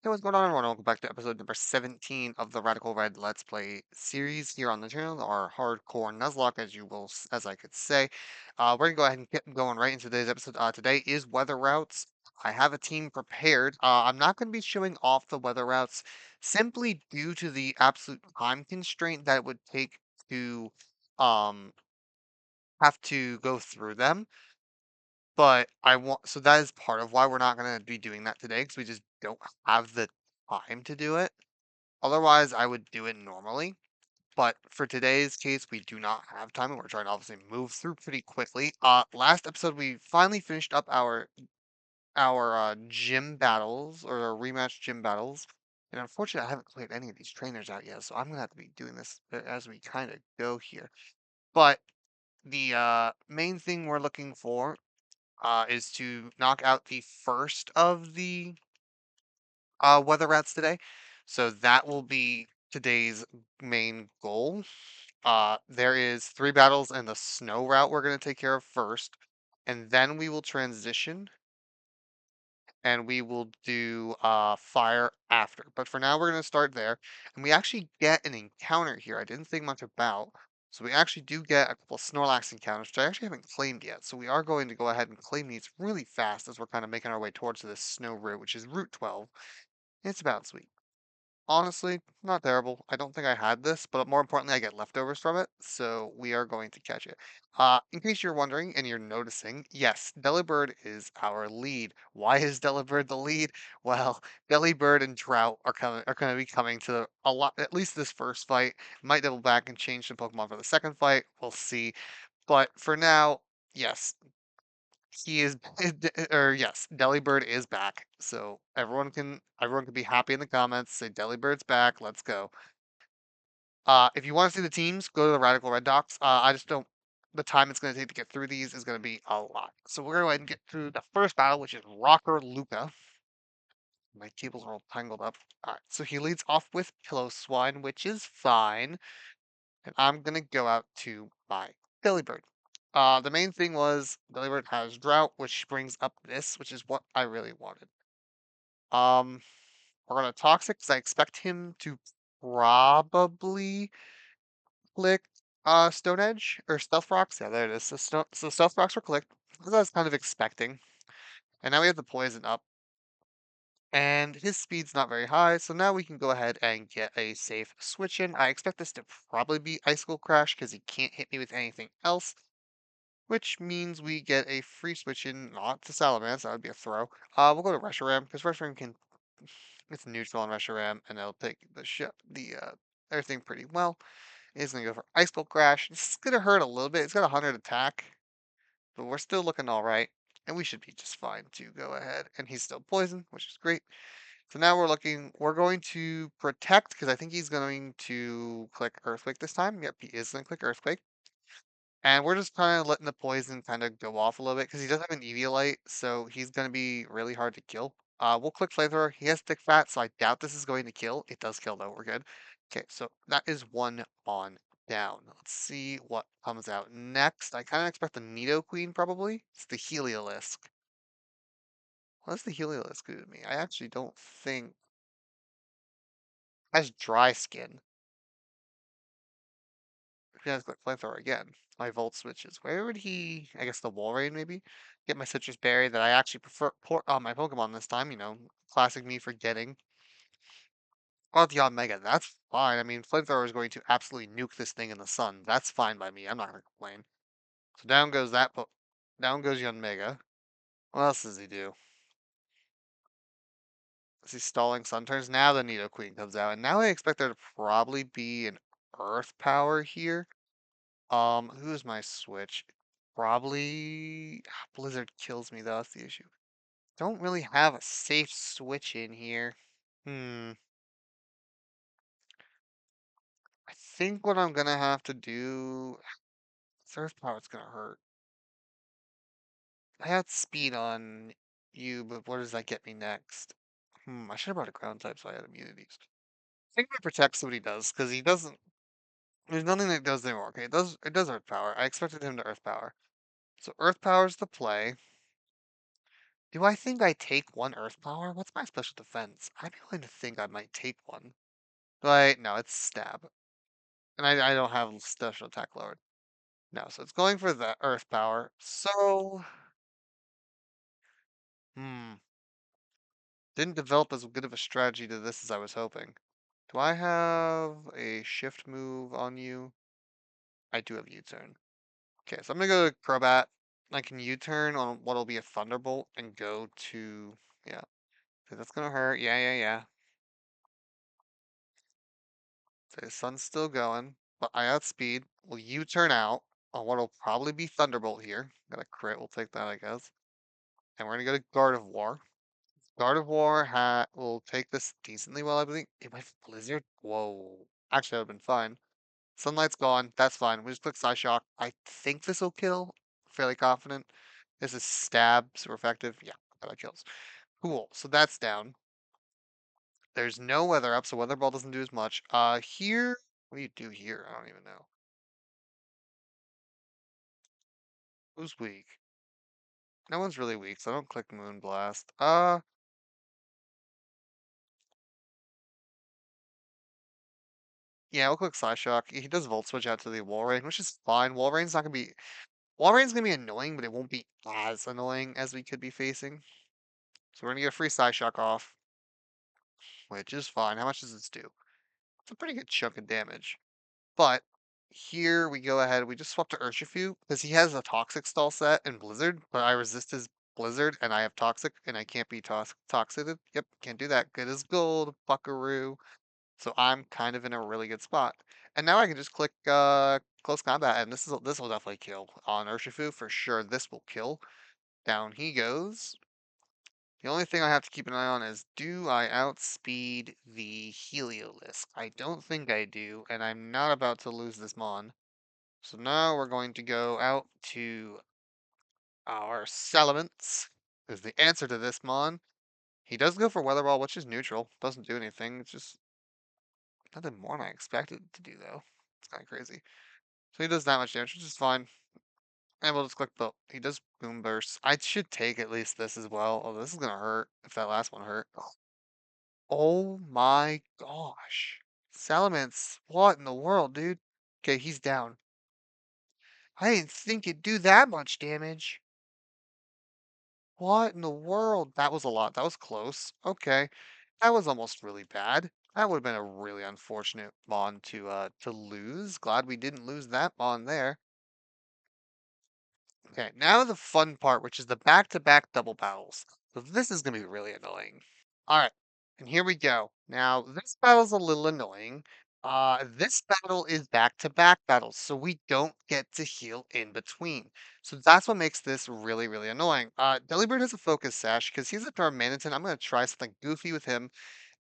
Hey, what's going on, everyone? Welcome back to episode number 17 of the Radical Red Let's Play series here on the channel, our hardcore Nuzlocke, as I could say. We're gonna go ahead and get going right into today's episode. Today is weather routes. I have a team prepared. I'm not going to be showing off the weather routes simply due to the absolute time constraint that it would take to um have to go through them. But so that is part of why we're not going to be doing that today because we just don't have the time to do it. Otherwise, I would do it normally, but for today's case, we do not have time, and we're trying to obviously move through pretty quickly. Last episode, we finally finished up our gym battles or our rematch gym battles, and unfortunately, I haven't cleared any of these trainers out yet, so I'm gonna have to be doing this as we kind of go here. But the main thing we're looking for is to knock out the first of the weather rats today. So that will be today's main goal. There is three battles in the snow route we're going to take care of first, and then we will transition and we will do fire after. But for now, we're going to start there, and we actually get an encounter here. I didn't think much about. So we actually do get a couple Snorlax encounters, which I actually haven't claimed yet. So we are going to go ahead and claim these really fast as we're kind of making our way towards this snow route, which is Route 12. It's about sweet. Honestly, not terrible. I don't think I had this, but more importantly, I get leftovers from it, so we are going to catch it. In case you're wondering and you're noticing, yes, Delibird is our lead. Why is Delibird the lead? Well, Delibird and Drought are going to be coming to a lot, at least this first fight. Might double back and change some Pokemon for the second fight. We'll see. But for now, yes, he is, or yes, Delibird is back. So everyone can be happy in the comments. Say Delibird's back. Let's go. If you want to see the teams, go to the Radical Red Docs. I just don't. The time it's going to take to get through these is going to be a lot. So we're going to go ahead and get through the first battle, which is Rocker Luca. My cables are all tangled up. All right, so he leads off with Pillow Swine, which is fine. And I'm gonna go out to my Delibird. The main thing was Delibird has Drought, which brings up this, which is what I really wanted. Um, we're gonna Toxic because I expect him to probably click Stone Edge or Stealth Rocks. Yeah, there it is. So Stealth Rocks were clicked, as I was kind of expecting. And now we have the Poison up, and his speed's not very high, so now we can go ahead and get a safe switch in. I expect this to probably be Icicle Crash because he can't hit me with anything else. Which means we get a free switch in, not to Salamence, that would be a throw. We'll go to Reshiram, because Reshiram can, it's neutral on Reshiram, and it'll take everything pretty well. It's gonna go for Ice Bolt Crash. This is gonna hurt a little bit. It's got 100 attack, but we're still looking alright. And we should be just fine to go ahead. And he's still poisoned, which is great. So now we're going to protect, because I think he's going to click Earthquake this time. Yep, he is gonna click Earthquake. And we're just kind of letting the poison kind of go off a little bit because he does have an Eviolite, so he's going to be really hard to kill. We'll click Flamethrower. He has Thick Fat, so I doubt this is going to kill. It does kill, though. We're good. Okay, so that is one on down. Let's see what comes out next. I kind of expect the Nidoqueen, probably. It's the Heliolisk. What does the Heliolisk do to me? I actually don't think... It has dry skin. He has click Flamethrower again. My Volt switches. Where would he? I guess the Walrein maybe. Get my Citrus Berry that I actually prefer port on my Pokemon this time. Classic me forgetting. Oh, the Omega. That's fine. I mean, Flamethrower is going to absolutely nuke this thing in the sun. That's fine by me. I'm not gonna complain. So down goes down goes the Omega. What else does he do? Is he stalling Sun turns? Now the Nidoqueen comes out, and now I expect there to probably be an Earth power here. Who's my switch? Probably Blizzard kills me though, that's the issue. Don't really have a safe switch in here. Hmm. I think what I'm gonna have to do Surf Power's gonna hurt. I had speed on you, but what does that get me next? I should have brought a ground type so I had immunities. I think it protects what he does, because he doesn't there's nothing that does anymore. Okay, it does Earth Power. I expected him to Earth Power. So Earth Power's the play. Do I think I take one Earth Power? What's my special defense? I'm willing to think I might take one. But no, it's stab. And I don't have special attack lowered. No, so it's going for the Earth Power. So, hmm, didn't develop as good of a strategy to this as I was hoping. Do I have a shift move on you? I do have U-turn. Okay, so I'm gonna go to Crobat. I can U-turn on what'll be a Thunderbolt and go to, yeah. So that's gonna hurt. Yeah, yeah, yeah. So the sun's still going, but I outspeed. Will U-turn out on what'll probably be Thunderbolt here. Got a crit. We'll take that, I guess. And we're gonna go to Guard of War. Guard of War will take this decently well, I believe. It went Blizzard. Whoa. Actually, that would've been fine. Sunlight's gone. That's fine. We just click Psyshock. I think this will kill. Fairly confident. This is stab, super effective. Yeah, that kills. Cool. So that's down. There's no weather up, so weather ball doesn't do as much. Here, what do you do here? I don't even know. Who's weak? No one's really weak, so I don't click Moonblast. Yeah, we'll click Psyshock. He does Volt Switch out to the Walrein, which is fine. Walrein's gonna be annoying, but it won't be as annoying as we could be facing. So we're gonna get a free Psyshock off, which is fine. How much does this do? It's a pretty good chunk of damage. But here we go ahead. We just swap to Urshifu because he has a Toxic stall set in Blizzard, but I resist his Blizzard and I have Toxic and I can't be toxicated. Yep, can't do that. Good as gold, Buckaroo. So I'm kind of in a really good spot. And now I can just click close combat, and this will definitely kill on Urshifu for sure. This will kill. Down he goes. The only thing I have to keep an eye on is, do I outspeed the Heliolisk? I don't think I do, and I'm not about to lose this Mon. So now we're going to go out to our Salamence. Is the answer to this Mon. He does go for Weather Ball, which is neutral. Doesn't do anything. It's just nothing more than I expected it to do, though. It's kind of crazy. So he does that much damage, which is fine. And we'll just click the. He does Boom Burst. I should take at least this as well. Oh, this is gonna hurt if that last one hurt. Oh my gosh. Salamence, what in the world, dude? Okay, he's down. I didn't think it'd do that much damage. What in the world? That was a lot. That was close. Okay. That was almost really bad. That would have been a really unfortunate Mon to lose. Glad we didn't lose that Mon there. Okay, now the fun part, which is the back-to-back double battles. So this is gonna be really annoying. All right, and here we go. Now this battle's a little annoying. This battle is back-to-back battles, so we don't get to heal in between. So that's what makes this really, really annoying. Delibird has a focus sash because he's a Darmanitan. I'm gonna try something goofy with him,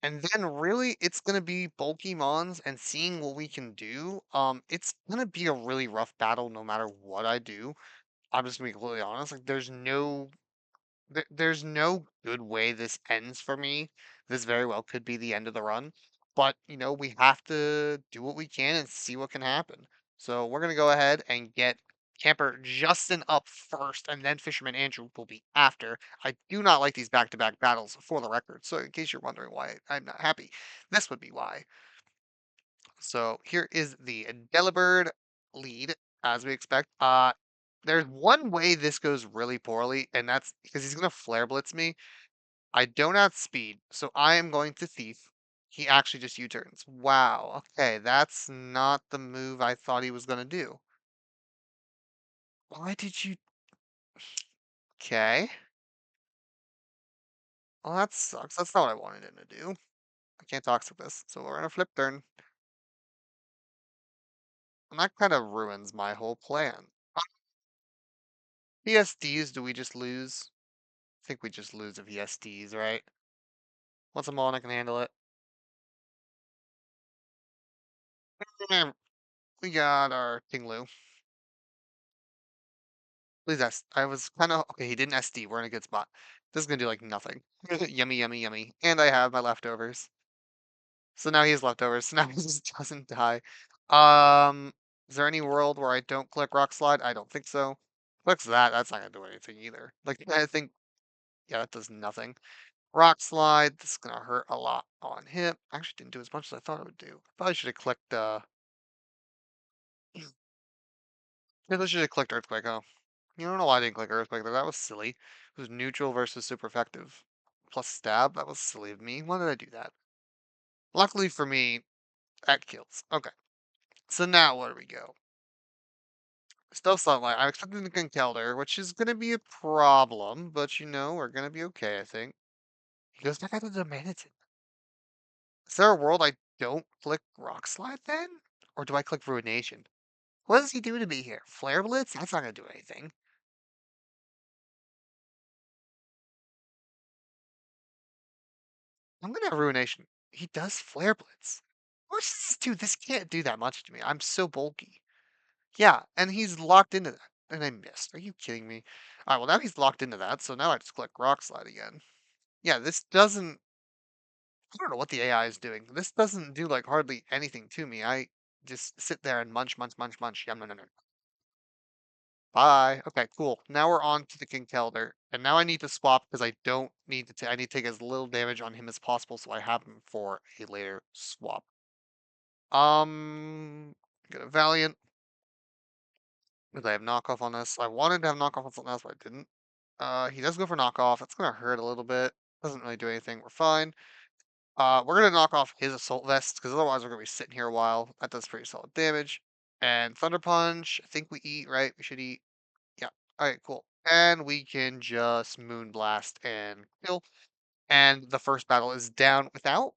and then really it's gonna be bulky mons and seeing what we can do. It's gonna be a really rough battle no matter what I do. I'm just gonna be completely honest. Like, there's no good way this ends for me. This very well could be the end of the run, but we have to do what we can and see what can happen. So we're gonna go ahead and get Camper Justin up first, and then Fisherman Andrew will be after. I do not like these back-to-back battles, for the record. So in case you're wondering why I'm not happy, this would be why. So here is the Delibird lead, as we expect. There's one way this goes really poorly, and that's because he's gonna flare blitz me. I don't outspeed, so I am going to thief. He actually just U-turns. Wow. Okay, that's not the move I thought he was gonna do. Why did you? Okay. Well, that sucks. That's not what I wanted him to do. I can't toxic this, so we're gonna flip turn, and that kind of ruins my whole plan. PSDs, do we just lose? I think we just lose if he SDs, right? Once I'm on, I can handle it. Mm, we got our King Lu. Please S. I was kind of okay. He didn't SD. We're in a good spot. This is gonna do like nothing. Yummy, yummy, yummy. And I have my leftovers. So now he has leftovers. So now he just doesn't die. Um, is there any world where I don't click Rock Slide? I don't think so. Clicks that. That's not gonna do anything either. Like I think Yeah, that does nothing. Rock Slide, this is gonna hurt a lot on him. Actually didn't do as much as I thought it would do. Probably should have clicked, maybe I should have clicked Earthquake, huh? You don't know why I didn't click Earthquake there. That was silly. It was neutral versus super effective. Plus stab, that was silly of me. Why did I do that? Luckily for me, that kills. Okay. So now where do we go? Still Sunlight. I'm expecting the Conkeldurr, which is gonna be a problem, but we're gonna be okay, I think. He goes back out to the Manatee. Is there a world I don't click Rock Slide then? Or do I click Ruination? What does he do to me here? Flare Blitz? That's not gonna do anything. I'm gonna have Ruination. He does Flare Blitz. What does this do? This can't do that much to me. I'm so bulky. Yeah, and he's locked into that. And I missed. Are you kidding me? Alright, well now he's locked into that, so now I just click Rock Slide again. Yeah, this doesn't I don't know what the AI is doing. This doesn't do like hardly anything to me. I just sit there and munch, munch, munch, munch. Yum, no, no, no. Bye. Okay, cool. Now we're on to the King Kelder, and now I need to swap because I don't need to. I need to take as little damage on him as possible, so I have him for a later swap. Get a Valiant because I have knockoff on this. I wanted to have knockoff on something else, but I didn't. He does go for knockoff. It's gonna hurt a little bit. Doesn't really do anything. We're fine. We're gonna knock off his assault vest because otherwise we're gonna be sitting here a while. That does pretty solid damage. And Thunder Punch, I think we eat, right? We should eat. Yeah. Alright, cool. And we can just Moon Blast and kill. And the first battle is down without,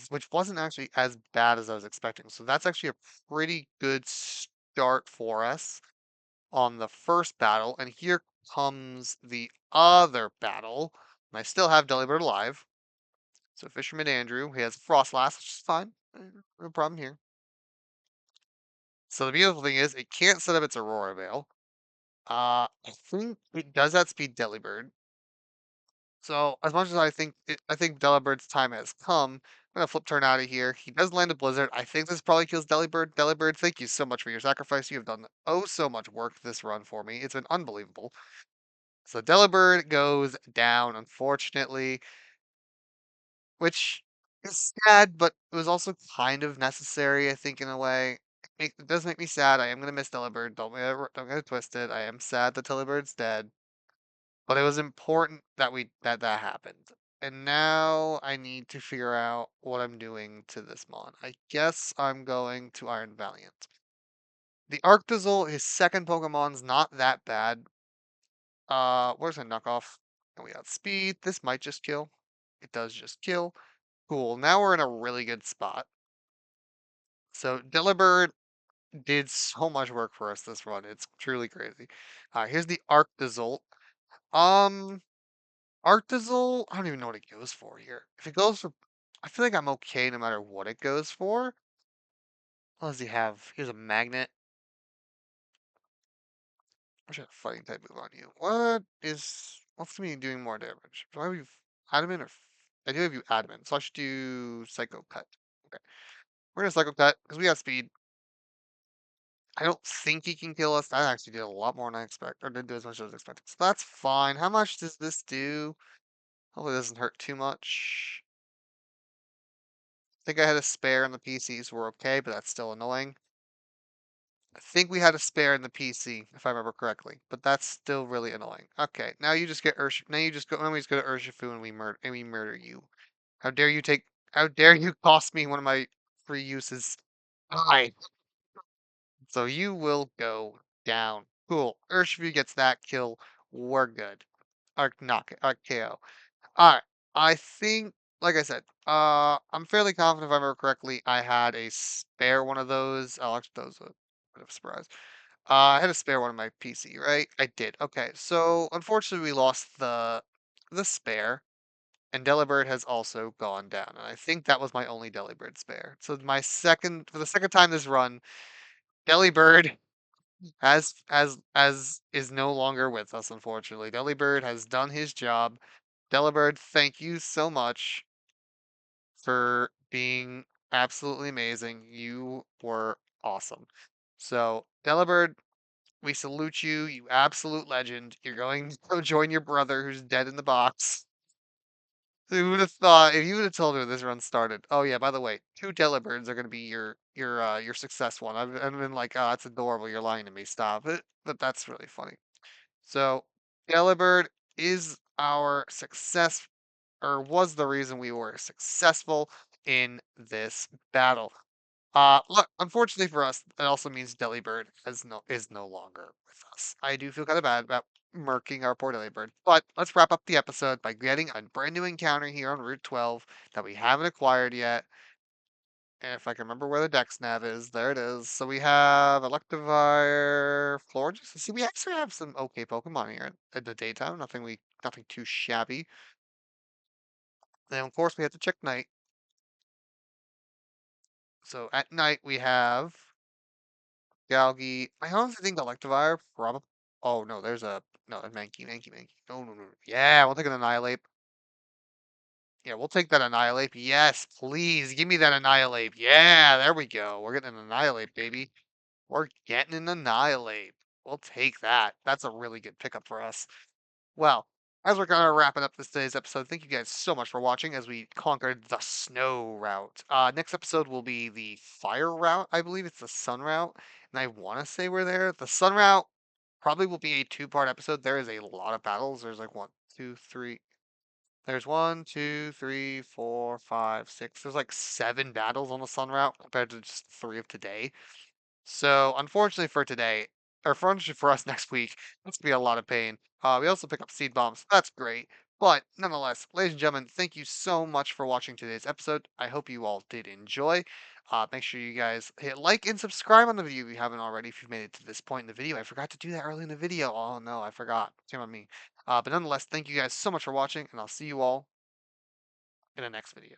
which wasn't actually as bad as I was expecting. So that's actually a pretty good start for us on the first battle. And here comes the other battle. And I still have Delibird alive. So Fisherman Andrew, he has Frost Last, which is fine. No problem here. So the beautiful thing is it can't set up its Aurora Veil. I think it does outspeed Delibird. So as much as I think Delibird's time has come. I'm gonna flip turn out of here. He does land a blizzard. I think this probably kills Delibird. Delibird, thank you so much for your sacrifice. You have done oh so much work this run for me. It's been unbelievable. So Delibird goes down, unfortunately, which is sad, but it was also kind of necessary, I think, in a way. It does make me sad. I am gonna miss Delibird. Don't get it twisted. I am sad that Delibird's dead. But it was important that that happened. And now I need to figure out what I'm doing to this mon. I guess I'm going to Iron Valiant. The Arctozolt, his second Pokemon's not that bad. Where's my knockoff? And we got speed. This might just kill. It does just kill. Cool. Now we're in a really good spot. So Delibird did so much work for us this run. It's truly crazy. Here's the Arctozolt. Um, Arctozolt, I don't even know what it goes for here. If it goes for, I feel like I'm okay no matter what it goes for. What does he have? Here's a magnet. I should have fighting type move on you. What's me doing more damage? Do I have you adamant or I do have you adamant, so I should do Psycho Cut. Okay. We're gonna Psycho Cut because we have speed. I don't think he can kill us. That actually did a lot more than I expect, or didn't do as much as I was expecting. So that's fine. How much does this do? Hopefully it doesn't hurt too much. I think I had a spare in the PC, so we're okay, but that's still annoying. I think we had a spare in the PC, if I remember correctly, but that's still really annoying. Okay, now you just get Now you just go. Now we just go to Urshifu and we murder you. How dare you take? How dare you cost me one of my free uses? Die. So you will go down. Cool. Urshifu gets that kill. We're good. Arc knock. Arc KO. Alright. I think, like I said, I'm fairly confident if I remember correctly, I had a spare one of those. Oh, actually, that was a bit of a surprise. I had a spare one on my PC, right? I did. Okay, so unfortunately, we lost the spare, and Delibird has also gone down, and I think that was my only Delibird spare. So for the second time this run, Delibird as is no longer with us, unfortunately. Delibird has done his job. Delibird, thank you so much for being absolutely amazing. You were awesome. So, Delibird, We salute you, you absolute legend. You're going to go join your brother who's dead in the box. Who would have thought if you would have told her this run started? Oh yeah, by the way, 2 Delibirds are gonna be your success one. I've been like, oh, that's adorable. You're lying to me. Stop it. But that's really funny. So Delibird is our success, or was the reason we were successful in this battle. Look, unfortunately for us, it also means Delibird is no longer with us. I do feel kind of bad about murking our poor Delibird, but let's wrap up the episode by getting a brand new encounter here on Route 12 that we haven't acquired yet. And if I can remember where the Dex Nav is, there it is. So we have Electivire, Florges. See, we actually have some okay Pokemon here in the daytime. Nothing too shabby. Then of course we have to check night. So at night we have Galgi. I honestly think Electivire probably. Oh no, there's a no a Mankey. No, no, no. Yeah, we'll take an Annihilate. Yeah, we'll take that Annihilate. Yes, please give me that Annihilate. Yeah, there we go. We're getting an Annihilate, baby. We're getting an Annihilate. We'll take that. That's a really good pickup for us. Well, as we're kind of wrapping up this today's episode, thank you guys so much for watching as we conquered the snow route. Next episode will be the fire route. I believe it's the sun route, and I want to say we're there. The sun route probably will be a two-part episode. There is a lot of battles. There's like one, two, three. There's one, two, three, four, five, six. There's like 7 battles on the sun route compared to just 3 of today. So, unfortunately for today, or unfortunately for us next week, that's gonna be a lot of pain. We also pick up seed bombs. That's great. But nonetheless, ladies and gentlemen, thank you so much for watching today's episode. I hope you all did enjoy. Make sure you guys hit like and subscribe on the video if you haven't already. If you've made it to this point in the video, I forgot to do that early in the video. Oh no, I forgot. Shame on me. But nonetheless, thank you guys so much for watching, and I'll see you all in the next video.